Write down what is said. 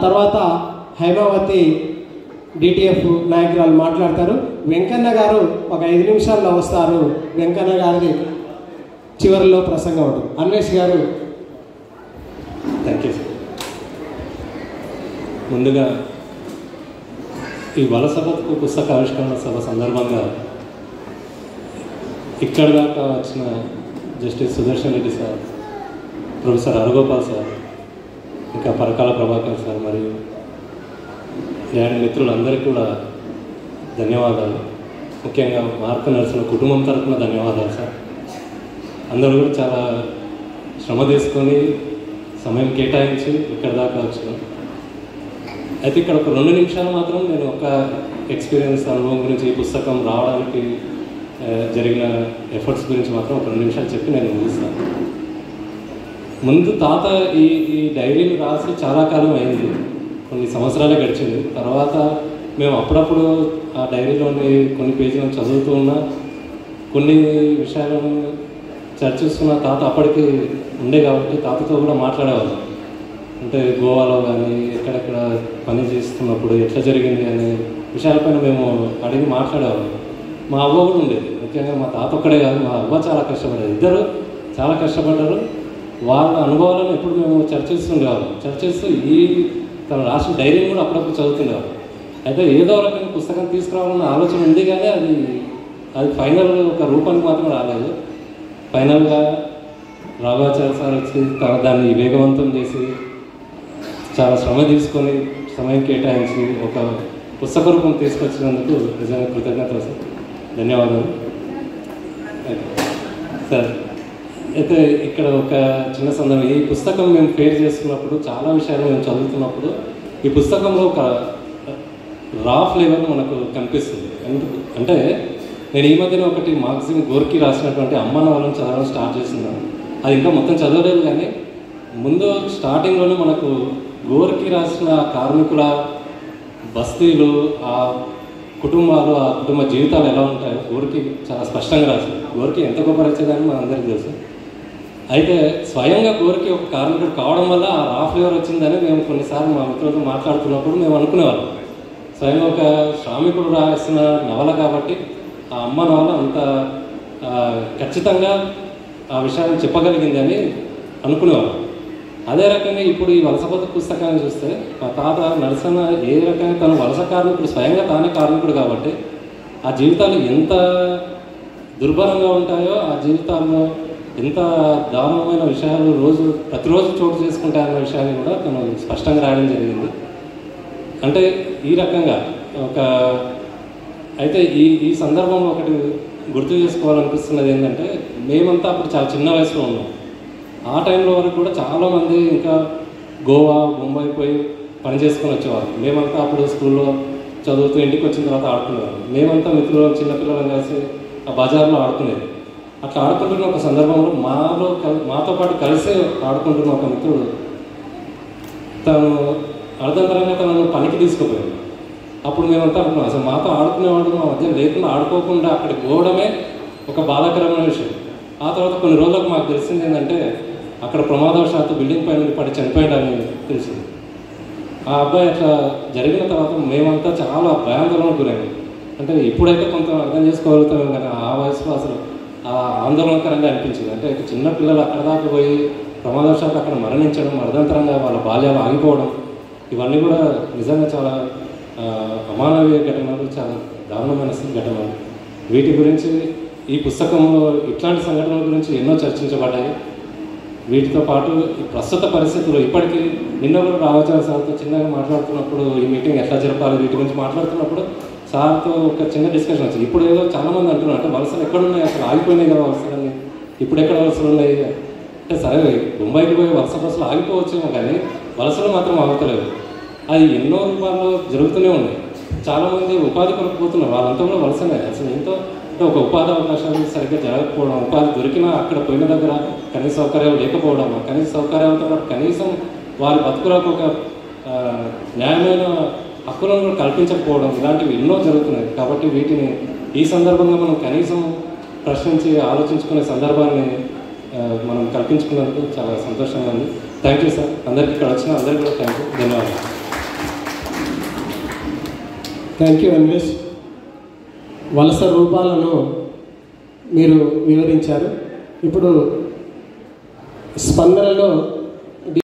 తర్వాత హైమావతి డిటిఎఫ్ నాయకురాలు మాట్లాడతారు. వెంకన్న గారు ఒక 5 నిమిషాల్లో వస్తారు. వెంకన్న గారిది చివరిలో ప్రసంగం ఉంటుంది. అన్వేష్ గారు. Thank you sir. ముందుగా ఈ వలస బతుకు పుస్తక ఆవిష్కరణ సభ సందర్భంగా ఇక్కడ దాకా వచ్చిన justice Sudarshan Reddy sir, professor Haragopal sir, ఇంకా పరకాల ప్రభాకర్ సార్ మరియు ల్యాండ్ మిత్రులందరికీ కూడా ధన్యవాదాలు. ముఖ్యంగా మార్క నర్సుల కుటుంబం తరఫున ధన్యవాదాలు సార్. అందరూ కూడా చాలా శ్రమ తీసుకొని సమయం కేటాయించి ఇక్కడ దాకా వచ్చినాం. అయితే ఇక్కడ ఒక 2 నిమిషాలు మాత్రం నేను ఒక ఎక్స్పీరియన్స్ అనుభవం గురించి, ఈ పుస్తకం రావడానికి జరిగిన ఎఫర్ట్స్ గురించి మాత్రం ఒక 2 నిమిషాలు చెప్పి నేను ముగిస్తాను. ముందు తాత ఈ డైరీని రాసి చాలా కాలం అయింది, కొన్ని సంవత్సరాలే గడిచింది. తర్వాత మేము అప్పుడప్పుడు ఆ డైరీలోని కొన్ని పేజీలను చదువుతూ ఉన్నా, కొన్ని విషయాలను చర్చిస్తున్న తాత అప్పటికి ఉండే కాబట్టి తాతతో కూడా మాట్లాడేవాళ్ళం. అంటే గోవాలో కానీ ఎక్కడెక్కడ పని చేస్తున్నప్పుడు ఎట్లా జరిగింది అనే విషయాలపైన మేము అడిగి మాట్లాడేవాళ్ళం. మా అవ్వ కూడా ఉండేది. ముఖ్యంగా మా తాత ఒక్కడే కాదు, మా అవ్వ చాలా కష్టపడేది. ఇద్దరు చాలా కష్టపడ్డారు. వాళ్ళ అనుభవాలను ఎప్పుడు మేము చర్చిస్తుండేవాళ్ళం. చర్చిస్తూ తను రాసిన డైరీని కూడా అప్పుడప్పుడు చదువుతుండేవాళ్ళం. అయితే ఏదో రకంగా పుస్తకం తీసుకురావాలన్న ఆలోచన ఉంది, కానీ అది ఫైనల్ ఒక రూపానికి మాత్రం రాలేదు. ఫైనల్గా రాఘవాచార్య సార్ వచ్చి దాన్ని వేగవంతం చేసి చాలా శ్రమ తీసుకొని సమయం కేటాయించి ఒక పుస్తక రూపం తీసుకొచ్చినందుకు నిజంగా కృతజ్ఞతలు సార్. ధన్యవాదాలు సార్. అయితే ఇక్కడ ఒక చిన్న సందర్భం, ఈ పుస్తకం మేము ఫేర్ చేస్తున్నప్పుడు చాలా విషయాలు మేము చదువుతున్నప్పుడు ఈ పుస్తకంలో ఒక రా ఫ్లేవర్ మనకు కనిపిస్తుంది. అంటే నేను ఈ మధ్యన ఒకటి మాక్సిమ్ గోర్కి రాసినటువంటి అమ్మ నవలను చదవడం స్టార్ట్ చేస్తున్నాను. అది ఇంకా మొత్తం చదవలేదు, కానీ ముందు స్టార్టింగ్లోనే మనకు గోర్కి రాసిన కార్మికుల బస్తీలు, ఆ కుటుంబాలు, ఆ కుటుంబ జీవితాలు ఎలా ఉంటాయో గోర్కి చాలా స్పష్టంగా రాసింది. గోర్కి ఎంత గొప్ప రచయితని మన అందరికీ తెలుసు. అయితే స్వయంగా గోర్కి ఒక కార్మికుడు కావడం వల్ల ఆ రా ఫ్లేవర్ వచ్చిందని మేము కొన్నిసార్లు మా మిత్రులతో మాట్లాడుతున్నప్పుడు మేము అనుకునేవాళ్ళం. స్వయంగా ఒక శ్రామికుడు రాసిన నవల కాబట్టి ఆ అమ్మ నవల అంత ఖచ్చితంగా ఆ విషయాన్ని చెప్పగలిగిందని అనుకునేవాళ్ళం. అదే రకంగా ఇప్పుడు ఈ వలస బతుకు పుస్తకాన్ని చూస్తే మా తాత నరసన్న ఏ రకంగా తను వలస కార్మికుడు, స్వయంగా తానే కార్మికుడు కాబట్టి ఆ జీవితాలు ఎంత దుర్భరంగా ఉంటాయో, ఆ జీవితాల్లో ఎంత దారుణమైన విషయాలు ప్రతిరోజు చోటు చేసుకుంటాయన్న విషయాన్ని కూడా తను స్పష్టంగా రాయడం జరిగింది. అంటే ఈ రకంగా అయితే ఈ సందర్భంలో ఒకటి గుర్తు చేసుకోవాలనిపిస్తున్నది ఏంటంటే, మేమంతా అప్పుడు చాలా చిన్న వయసులో ఉన్నాం. ఆ టైంలో వరకు కూడా చాలామంది ఇంకా గోవా, ముంబై పోయి పని చేసుకొని వచ్చేవారు. మేమంతా అప్పుడు స్కూల్లో చదువుతూ ఇంటికి వచ్చిన తర్వాత ఆడుకునేవారు. మేమంతా మిత్రులు, చిన్నపిల్లలను కలిసి ఆ బజార్లో ఆడుకునేది. అట్లా ఆడుకుంటున్న ఒక సందర్భంలో మాతో పాటు కలిసి ఆడుకుంటున్న ఒక మిత్రుడు తను అర్ధంతరంగా తనను పనికి తీసుకుపోయాడు. అప్పుడు మేమంతా అనుకున్నాం, అసలు మాతో ఆడుకునేవాడు మా మధ్య లేకుండా ఆడుకోకుండా అక్కడికి పోవడమే ఒక బాధాకరమైన విషయం. ఆ తర్వాత కొన్ని రోజులకు మాకు తెలిసింది ఏంటంటే, అక్కడ ప్రమాదవశాత్తు బిల్డింగ్ పై నుండి పడి చనిపోయాడని తెలిసింది. ఆ అబ్బాయి అట్లా జరిగిన తర్వాత మేమంతా చాలా భయాందోళనకు గురైంది. అంటే ఇప్పుడైతే కొంత అర్థం చేసుకోగలుగుతాం, కానీ ఆ వయసులో అసలు ఆ ఆందోళనకరంగా అనిపించింది. అంటే చిన్న పిల్లలు అక్కడ దాకా పోయి ప్రమాదవశాత్తు అక్కడ మరణించడం, అర్ధంతరంగా వాళ్ళ బాల్యాలు ఆగిపోవడం, ఇవన్నీ కూడా నిజంగా చాలా అమానవీయ ఘటనలు, చాలా దారుణమైన ఘటనలు. వీటి గురించి ఈ పుస్తకంలో ఇట్లాంటి సంఘటనల గురించి ఎన్నో చర్చించబడ్డాయి. వీటితో పాటు ఈ ప్రస్తుత పరిస్థితుల్లో ఇప్పటికీ నిన్న కూడా రాఘవాచార్య సార్తో చిన్నగా మాట్లాడుతున్నప్పుడు, ఈ మీటింగ్ ఎట్లా జరపాలి వీటి గురించి మాట్లాడుతున్నప్పుడు సార్తో ఒక చిన్న డిస్కషన్ వచ్చింది. ఇప్పుడు ఏదో చాలామంది అంటున్నారు, అంటే వలసలు ఎక్కడున్నాయి, అసలు ఆగిపోయినాయి కదా వలసలన్నీ, ఇప్పుడు ఎక్కడ వలసలు ఉన్నాయి అంటే, సరే ముంబైకి పోయి వలస బస్సులు ఆగిపోవచ్చేమో, కానీ వలసలు మాత్రం ఆగుతలేవు. అది ఎన్నో రూపాల్లో జరుగుతూనే ఉన్నాయి. చాలామంది ఉపాధి కొరకు పోతున్నారు, వాళ్ళంతా కూడా వలసనే. అసలు ఎంతో అంటే ఒక ఉపాధి అవకాశాలు సరిగ్గా జరగకపోవడం, ఉపాధి దొరికినా అక్కడ పోయిన దగ్గర కనీస సౌకర్యాలు లేకపోవడం, కనీస సౌకర్యాలతో పాటు కనీసం వారి బతుకులకు ఒక న్యాయమైన హక్కులను కూడా కల్పించకపోవడం, ఇలాంటివి ఎన్నో జరుగుతున్నాయి. కాబట్టి వీటిని ఈ సందర్భంగా మనం కనీసం ప్రశ్నించి ఆలోచించుకునే సందర్భాన్ని మనం కల్పించుకున్నందుకు చాలా సంతోషంగా ఉంది. Thank you sir. అందరికీ ఇక్కడ వచ్చిన అందరికీ కూడా థ్యాంక్ యూ, ధన్యవాదాలు. Thank you Anvesh. వలస రూపాలను మీరు వివరించారు. ఇప్పుడు స్పందనలో